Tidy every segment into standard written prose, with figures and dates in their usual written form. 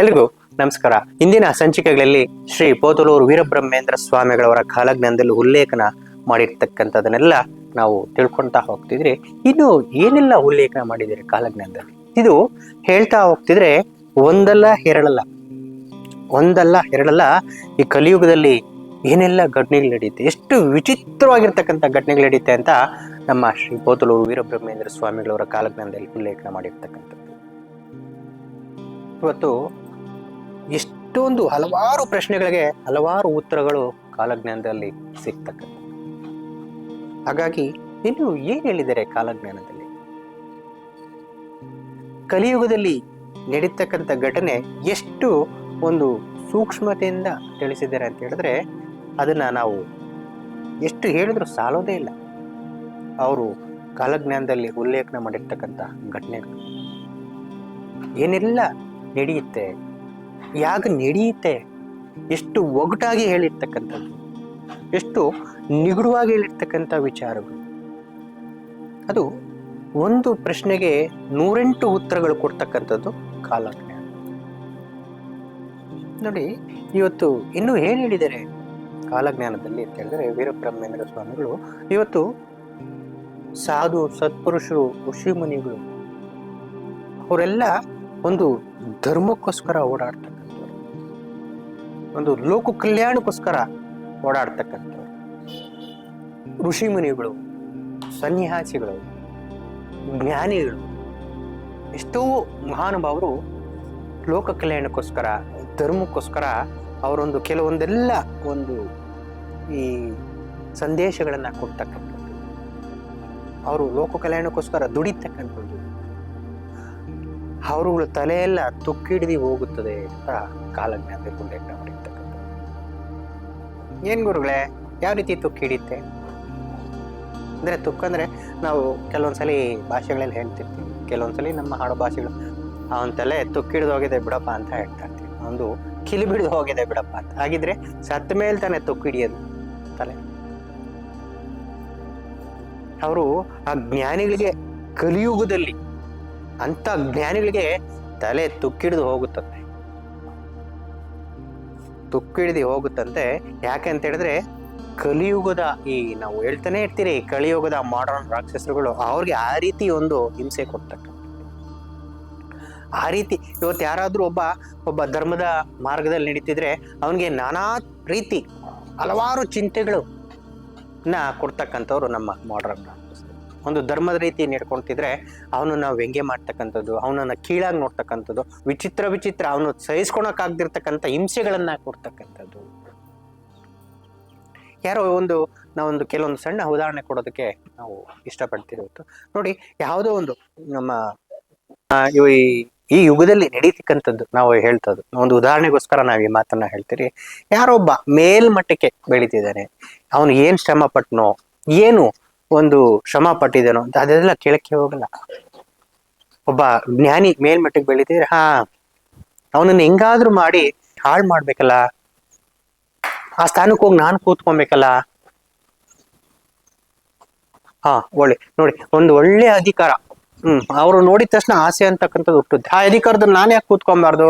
ಎಲ್ರಿಗೂ ನಮಸ್ಕಾರ. ಇಂದಿನ ಸಂಚಿಕೆಗಳಲ್ಲಿ ಶ್ರೀ ಪೋತಲೂರು ವೀರಬ್ರಹ್ಮೇಂದ್ರ ಸ್ವಾಮಿಗಳವರ ಕಾಲಜ್ಞಾನದಲ್ಲಿ ಉಲ್ಲೇಖನ ಮಾಡಿರ್ತಕ್ಕಂಥದನ್ನೆಲ್ಲ ನಾವು ತಿಳ್ಕೊಂತಾ ಹೋಗ್ತಿದ್ರಿ. ಇನ್ನು ಏನೆಲ್ಲ ಉಲ್ಲೇಖನ ಮಾಡಿದಿರಿ ಕಾಲಜ್ಞಾನದಲ್ಲಿ, ಇದು ಹೇಳ್ತಾ ಹೋಗ್ತಿದ್ರೆ ಒಂದಲ್ಲ ಎರಡಲ್ಲ ಈ ಕಲಿಯುಗದಲ್ಲಿ ಏನೆಲ್ಲ ಘಟನೆಗಳು ನಡೆಯುತ್ತೆ, ಎಷ್ಟು ವಿಚಿತ್ರವಾಗಿರ್ತಕ್ಕಂಥ ಘಟನೆಗಳು ನಡೆಯುತ್ತೆ ಅಂತ ನಮ್ಮ ಶ್ರೀ ಪೋತಲೂರು ವೀರಬ್ರಹ್ಮೇಂದ್ರ ಸ್ವಾಮಿಗಳವರ ಕಾಲಜ್ಞಾನದಲ್ಲಿ ಉಲ್ಲೇಖನ ಮಾಡಿರ್ತಕ್ಕಂಥದ್ದು. ಇವತ್ತು ಎಷ್ಟೊಂದು ಹಲವಾರು ಪ್ರಶ್ನೆಗಳಿಗೆ ಹಲವಾರು ಉತ್ತರಗಳು ಕಾಲಜ್ಞಾನದಲ್ಲಿ ಸಿಗ್ತಕ್ಕಂಥ. ಹಾಗಾಗಿ ಇನ್ನು ಏನ್ ಹೇಳಿದ್ದಾರೆ ಕಾಲಜ್ಞಾನದಲ್ಲಿ, ಕಲಿಯುಗದಲ್ಲಿ ನಡೀತಕ್ಕಂಥ ಘಟನೆ ಎಷ್ಟು ಒಂದು ಸೂಕ್ಷ್ಮತೆಯಿಂದ ತಿಳಿಸಿದ್ದಾರೆ ಅಂತ ಹೇಳಿದ್ರೆ ಅದನ್ನ ನಾವು ಎಷ್ಟು ಹೇಳಿದ್ರು ಸಾಲೋದೇ ಇಲ್ಲ. ಅವರು ಕಾಲಜ್ಞಾನದಲ್ಲಿ ಉಲ್ಲೇಖನ ಮಾಡಿರ್ತಕ್ಕಂಥ ಘಟನೆಗಳು ಏನೆಲ್ಲ ನಡೆಯುತ್ತೆ, ಯಾಗ ನಡೆಯುತ್ತೆ, ಎಷ್ಟು ಒಗಟಾಗಿ ಹೇಳಿರ್ತಕ್ಕಂಥದ್ದು, ಎಷ್ಟು ನಿಗೂಢವಾಗಿ ಹೇಳಿರ್ತಕ್ಕಂಥ ವಿಚಾರಗಳು. ಅದು ಒಂದು ಪ್ರಶ್ನೆಗೆ 108 ಉತ್ತರಗಳು ಕೊಡ್ತಕ್ಕಂಥದ್ದು ಕಾಲಜ್ಞಾನ. ನೋಡಿ, ಇವತ್ತು ಇನ್ನೂ ಏನ್ ಹೇಳಿದ್ದಾರೆ ಕಾಲಜ್ಞಾನದಲ್ಲಿ ಅಂತ ಹೇಳಿದ್ರೆ ವೀರಬ್ರಹ್ಮೇಂದ್ರ ಸ್ವಾಮಿಗಳು, ಇವತ್ತು ಸಾಧು ಸತ್ಪುರುಷರು ಋಷಿ ಮುನಿಗಳು ಅವರೆಲ್ಲ ಒಂದು ಧರ್ಮಕ್ಕೋಸ್ಕರ ಓಡಾಡ್ತಕ್ಕಂಥವ್ರು, ಒಂದು ಲೋಕ ಕಲ್ಯಾಣಕ್ಕೋಸ್ಕರ ಓಡಾಡ್ತಕ್ಕಂಥವ್ರು. ಋಷಿ ಮುನಿಗಳು, ಸನ್ಯಾಸಿಗಳು, ಜ್ಞಾನಿಗಳು, ಎಷ್ಟೋ ಮಹಾನುಭಾವರು ಲೋಕ ಕಲ್ಯಾಣಕ್ಕೋಸ್ಕರ ಧರ್ಮಕ್ಕೋಸ್ಕರ ಅವರೊಂದು ಕೆಲವೊಂದೆಲ್ಲ ಒಂದು ಈ ಸಂದೇಶಗಳನ್ನ ಕೊಡ್ತಕ್ಕಂಥದ್ದು, ಅವರು ಲೋಕ ಕಲ್ಯಾಣಕ್ಕೋಸ್ಕರ ದುಡಿತಕ್ಕಂಥದ್ದು. ಅವರುಗಳ ತಲೆಯೆಲ್ಲ ತುಕ್ಕಿಡಿದು ಹೋಗುತ್ತದೆ ಅಂತ ಕಾಲಜ್ಞಾನದಲ್ಲಿ ಉಲ್ಲೇಖ ಮಾಡಿರ್ತಕ್ಕಂಥದ್ದು. ಏನ್ ಗುರುಗಳೇ, ಯಾವ ರೀತಿ ತುಕ್ಕಿಡಿಯುತ್ತೆ ಅಂದ್ರೆ, ತುಕ್ಕಂದ್ರೆ ನಾವು ಕೆಲವೊಂದ್ಸಲಿ ಭಾಷೆಗಳಲ್ಲಿ ಹೇಳ್ತಿರ್ತೀವಿ, ಕೆಲವೊಂದ್ಸಲಿ ನಮ್ಮ ಹಾಡೋ ಭಾಷೆಗಳು ಅವನ ತಲೆ ತುಕ್ಕಿಡಿದು ಹೋಗಿದೆ ಬಿಡಪ್ಪ ಅಂತ ಹೇಳ್ತಾ ಇರ್ತೀವಿ, ಒಂದು ಕಿಲಿ ಬಿಡಿದು ಹೋಗಿದೆ ಬಿಡಪ್ಪ ಅಂತ. ಹಾಗಿದ್ರೆ ಸತ್ತ ಮೇಲೆ ತಾನೆ ತುಕ್ಕಿಡಿಯೋದು ತಲೆ. ಅವರು ಆ ಜ್ಞಾನಿಗಳಿಗೆ ಕಲಿಯುಗದಲ್ಲಿ ಅಂತ ಜ್ಞಾನಿಗಳಿಗೆ ತಲೆ ತುಕ್ಕಿಡಿದು ಹೋಗುತ್ತಂತೆ, ತುಕ್ಕಿಡಿದು ಹೋಗುತ್ತಂತೆ. ಯಾಕೆ ಅಂತ ಹೇಳಿದ್ರೆ ಕಲಿಯುಗದ ಈ ನಾವು ಹೇಳ್ತಾನೆ ಇರ್ತೀರಿ, ಕಲಿಯುಗದ ಮಾಡರ್ನ್ ರಾಕ್ಷಸರುಗಳು ಅವ್ರಿಗೆ ಆ ರೀತಿ ಒಂದು ಹಿಂಸೆ ಕೊಡ್ತಕ್ಕ. ಆ ರೀತಿ ಇವತ್ತು ಯಾರಾದ್ರೂ ಒಬ್ಬ ಧರ್ಮದ ಮಾರ್ಗದಲ್ಲಿ ನಡೀತಿದ್ರೆ ಅವನಿಗೆ ನಾನಾ ರೀತಿ ಹಲವಾರು ಚಿಂತೆಗಳು ಕೊಡ್ತಕ್ಕಂಥವ್ರು ನಮ್ಮ ಮಾಡರ್ನ್ ರಾಕ್ಷಸರು. ಒಂದು ಧರ್ಮದ ರೀತಿ ನಡ್ಕೊಳ್ತಿದ್ರೆ ಅವನನ್ನ ವ್ಯಂಗ್ಯ ಮಾಡ್ತಕ್ಕಂಥದ್ದು, ಅವನನ್ನ ಕೀಳಾಗಿ ನೋಡ್ತಕ್ಕಂಥದ್ದು, ವಿಚಿತ್ರ ಅವನು ಸಹಿಸ್ಕೊಳಕ್ ಆಗ್ದಿರ್ತಕ್ಕಂಥ ಹಿಂಸೆಗಳನ್ನ ಕೊಡ್ತಕ್ಕಂಥದ್ದು. ಯಾರೋ ನಾವೊಂದು ಕೆಲವೊಂದು ಸಣ್ಣ ಉದಾಹರಣೆ ಕೊಡೋದಕ್ಕೆ ನಾವು ಇಷ್ಟಪಡ್ತೀವಿ. ನೋಡಿ, ಯಾವುದೋ ಒಂದು ನಮ್ಮ ಈ ಯುಗದಲ್ಲಿ ನಡೀತಕ್ಕಂಥದ್ದು ನಾವು ಹೇಳ್ತದ್ದು ಒಂದು ಉದಾಹರಣೆಗೋಸ್ಕರ ನಾವು ಈ ಮಾತನ್ನ ಹೇಳ್ತೀರಿ. ಯಾರೊಬ್ಬ ಮೇಲ್ಮಟ್ಟಕ್ಕೆ ಬೆಳೀತಿದ್ದಾನೆ, ಅವನು ಏನ್ ಶ್ರಮ ಪಟ್ನೋ, ಏನು ಒಂದು ಶ್ರಮ ಪಟ್ಟಿದ್ದಾನೋ ಅಂತ ಅದೆಲ್ಲ ಕೇಳಕ್ಕೆ ಹೋಗಲ್ಲ. ಒಬ್ಬ ಜ್ಞಾನಿ ಮೇಲ್ಮಟ್ಟಕ್ಕೆ ಬೆಳೀತಿದ್ರೆ ಅವನನ್ನ ಹೆಂಗಾದ್ರೂ ಮಾಡಿ ಹಾಳು ಮಾಡ್ಬೇಕಲ್ಲ, ಆ ಸ್ಥಾನಕ್ಕೆ ಹೋಗಿ ನಾನು ಕೂತ್ಕೊಬೇಕಲ್ಲ. ಒಳ್ಳೆ ನೋಡಿ, ಒಂದು ಒಳ್ಳೆ ಅಧಿಕಾರ, ಅವ್ರು ನೋಡಿದ ತಕ್ಷಣ ಆಸೆ ಅಂತಕ್ಕಂಥದ್ದು ಹುಟ್ಟುತ್ತೆ. ಆ ಅಧಿಕಾರದಲ್ಲಿ ನಾನು ಯಾಕೆ ಕೂತ್ಕೊಬಾರ್ದು?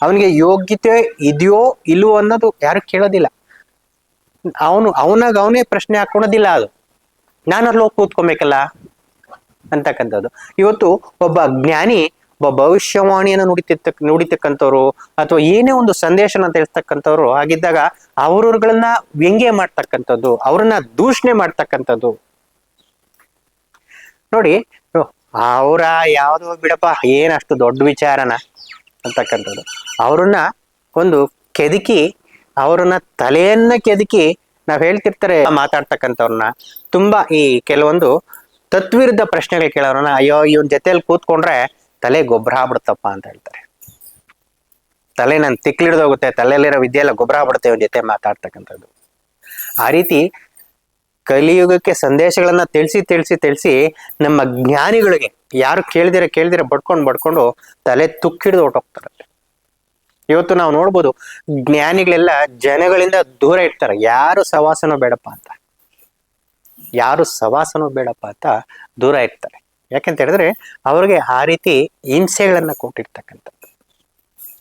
ಅವನಿಗೆ ಯೋಗ್ಯತೆ ಇದೆಯೋ ಇಲ್ವೋ ಅನ್ನೋದು ಯಾರು ಕೇಳೋದಿಲ್ಲ. ಅವನೇ ಪ್ರಶ್ನೆ ಹಾಕೊಳೋದಿಲ್ಲ. ಅದು ನಾನು ಅಲ್ಲಿ ಹೋಗಿ ಕೂತ್ಕೊಬೇಕಲ್ಲ ಅಂತಕ್ಕಂಥದ್ದು. ಇವತ್ತು ಒಬ್ಬ ಜ್ಞಾನಿ ಒಬ್ಬ ಭವಿಷ್ಯವಾಣಿಯನ್ನು ನುಡಿತಕ್ಕಂಥವ್ರು ಅಥವಾ ಏನೇ ಒಂದು ಸಂದೇಶನ ತಿಳಿಸ್ತಕ್ಕಂಥವ್ರು ಆಗಿದ್ದಾಗ ಅವ್ರಗಳನ್ನ ವ್ಯಂಗ್ಯ ಮಾಡ್ತಕ್ಕಂಥದ್ದು, ಅವ್ರನ್ನ ದೂಷಣೆ ಮಾಡ್ತಕ್ಕಂಥದ್ದು. ನೋಡಿ, ಅವ್ರ ಯಾವ್ದೋ ಬಿಡಪ್ಪ ಏನಷ್ಟು ದೊಡ್ಡ ವಿಚಾರನ ಅಂತಕ್ಕಂಥದ್ದು. ಅವ್ರನ್ನ ಒಂದು ಕೆದಕಿ, ಅವ್ರನ್ನ ತಲೆಯನ್ನ ಕೆದಕಿ ನಾವ್ ಹೇಳ್ತಿರ್ತಾರೆ ಮಾತಾಡ್ತಕ್ಕಂಥವ್ರನ್ನ, ತುಂಬಾ ಈ ಕೆಲವೊಂದು ತತ್ವಿರುದ್ಧ ಪ್ರಶ್ನೆಗಳು ಕೇಳೋರನ್ನ, ಅಯ್ಯೋ ಇವನ್ ಜೊತೆಯಲ್ಲಿ ಕೂತ್ಕೊಂಡ್ರೆ ತಲೆ ಗೊಬ್ಬರ ಆಗ್ಬಿಡುತ್ತಪ್ಪ ಅಂತ ಹೇಳ್ತಾರೆ. ತಲೆ ನನ್ ತಿಕ್ಲಿಡ್ದೋಗುತ್ತೆ, ತಲೆಯಲ್ಲಿರೋ ವಿದ್ಯೆ ಎಲ್ಲ ಗೊಬ್ಬರ ಆಗ್ಬಿಡುತ್ತೆ ಇವನ್ ಜೊತೆ ಮಾತಾಡ್ತಕ್ಕಂಥದ್ದು. ಆ ರೀತಿ ಕಲಿಯುಗಕ್ಕೆ ಸಂದೇಶಗಳನ್ನ ತಿಳಿಸಿ ನಮ್ಮ ಜ್ಞಾನಿಗಳಿಗೆ ಯಾರು ಕೇಳ್ದಿರ ಬಡ್ಕೊಂಡು ತಲೆ ತುಕ್ಕಿಡ್ದು ಹೊಟ್ಟೋಗ್ತಾರೆ. ಇವತ್ತು ನಾವು ನೋಡ್ಬೋದು, ಜ್ಞಾನಿಗಳೆಲ್ಲ ಜನಗಳಿಂದ ದೂರ ಇರ್ತಾರೆ. ಯಾರು ಸವಾಸನೂ ಬೇಡಪ್ಪ ಅಂತ ದೂರ ಇರ್ತಾರೆ. ಯಾಕೆಂತ ಹೇಳಿದ್ರೆ ಅವ್ರಿಗೆ ಆ ರೀತಿ ಹಿಂಸೆಗಳನ್ನ ಕೊಟ್ಟಿರ್ತಕ್ಕಂಥದ್ದು.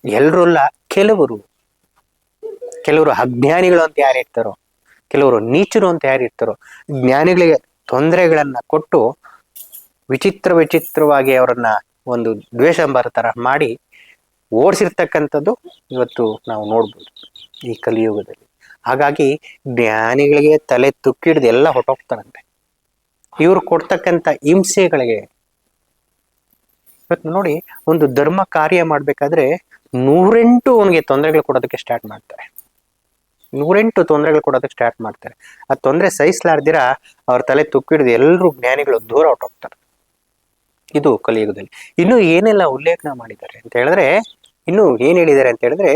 ಎಲ್ರೂ ಅಲ್ಲ, ಕೆಲವರು ಕೆಲವರು ಅಜ್ಞಾನಿಗಳು ಅಂತ ಯಾರು ಇರ್ತಾರೋ, ಕೆಲವರು ನೀಚರು ಅಂತ ಯಾರು ಇರ್ತಾರೋ, ಜ್ಞಾನಿಗಳಿಗೆ ತೊಂದರೆಗಳನ್ನ ಕೊಟ್ಟು ವಿಚಿತ್ರವಾಗಿ ಅವರನ್ನ ಒಂದು ದ್ವೇಷ ತರ ಮಾಡಿ ಓಡಿಸಿರ್ತಕ್ಕಂಥದ್ದು ಇವತ್ತು ನಾವು ನೋಡ್ಬೋದು ಈ ಕಲಿಯುಗದಲ್ಲಿ. ಹಾಗಾಗಿ ಜ್ಞಾನಿಗಳಿಗೆ ತಲೆ ತುಕ್ಕಿಡ್ದು ಎಲ್ಲ ಹೊಟ್ಟೋಗ್ತಾರಂತೆ. ಇವ್ರು ಕೊಡ್ತಕ್ಕಂಥ ಹಿಂಸೆಗಳಿಗೆ ಇವತ್ತು ನೋಡಿ, ಒಂದು ಧರ್ಮ ಕಾರ್ಯ ಮಾಡ್ಬೇಕಾದ್ರೆ 108 ಅವನಿಗೆ ತೊಂದರೆಗಳು ಕೊಡೋದಕ್ಕೆ ಸ್ಟಾರ್ಟ್ ಮಾಡ್ತಾರೆ. 108 ತೊಂದರೆಗಳು ಕೊಡೋದಕ್ಕೆ ಸ್ಟಾರ್ಟ್ ಮಾಡ್ತಾರೆ. ಆ ತೊಂದರೆ ಸಹಿಸ್ಲಾರ್ದಿರ ಅವ್ರ ತಲೆ ತುಕ್ಕಿಡ್ದು ಎಲ್ಲರೂ ಜ್ಞಾನಿಗಳು ದೂರ ಹೊಟ್ಟೋಗ್ತಾರೆ. ಇದು ಕಲಿಯುಗದಲ್ಲಿ. ಇನ್ನು ಏನೆಲ್ಲ ಉಲ್ಲೇಖನ ಮಾಡಿದ್ದಾರೆ ಅಂತ ಹೇಳಿದ್ರೆ, ಇನ್ನು ಏನ್ ಹೇಳಿದ್ದಾರೆ ಅಂತ ಹೇಳಿದ್ರೆ,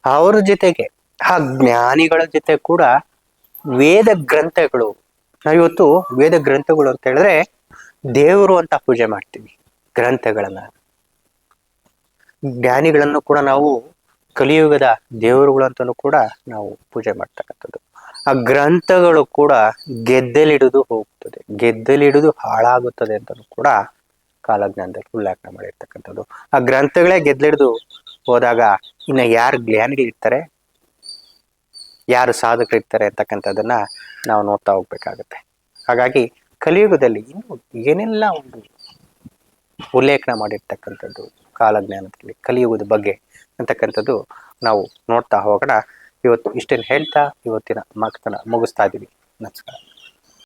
ಅವ್ರ ಜೊತೆಗೆ ಆ ಜ್ಞಾನಿಗಳ ಜೊತೆ ಕೂಡ ವೇದ ಗ್ರಂಥಗಳು, ನಾವಿವತ್ತು ವೇದ ಗ್ರಂಥಗಳು ಅಂತ ಹೇಳಿದ್ರೆ ದೇವರು ಅಂತ ಪೂಜೆ ಮಾಡ್ತೀವಿ. ಗ್ರಂಥಗಳನ್ನ, ಜ್ಞಾನಿಗಳನ್ನು ಕೂಡ ನಾವು ಕಲಿಯುಗದ ದೇವರುಗಳು ಅಂತಲೂ ಕೂಡ ನಾವು ಪೂಜೆ ಮಾಡ್ತಕ್ಕಂಥದ್ದು. ಆ ಗ್ರಂಥಗಳು ಕೂಡ ಗೆದ್ದಲಿಡುದು ಹೋಗ್ತದೆ, ಗೆದ್ದಲಿಡುದು ಹಾಳಾಗುತ್ತದೆ ಅಂತಲೂ ಕೂಡ ಕಾಲಜ್ಞಾನದಲ್ಲಿ ಉಲ್ಲೇಖನ ಮಾಡಿರ್ತಕ್ಕಂಥದ್ದು. ಆ ಗ್ರಂಥಗಳೇ ಗೆದ್ದಲಿಡಿದು ಹೋದಾಗ ಇನ್ನು ಯಾರು ಜ್ಞಾನಿಗಳಿರ್ತಾರೆ, ಯಾರು ಸಾಧಕರಿರ್ತಾರೆ ಅಂತಕ್ಕಂಥದ್ದನ್ನ ನಾವು ನೋಡ್ತಾ ಹೋಗ್ಬೇಕಾಗತ್ತೆ. ಹಾಗಾಗಿ ಕಲಿಯುಗದಲ್ಲಿ ಇನ್ನು ಏನೆಲ್ಲ ಒಂದು ಉಲ್ಲೇಖನ ಮಾಡಿರ್ತಕ್ಕಂಥದ್ದು ಕಾಲಜ್ಞಾನದಲ್ಲಿ ಕಲಿಯುಗದ ಬಗ್ಗೆ ಅಂತಕ್ಕಂಥದ್ದು ನಾವು ನೋಡ್ತಾ ಹೋಗೋಣ. ಇವತ್ತು ಇಷ್ಟನ್ನು ಹೇಳ್ತಾ ಇವತ್ತಿನ ಮಾತನ್ನ ಮುಗಿಸ್ತಾ ಇದ್ದೀವಿ. ನಮಸ್ಕಾರ.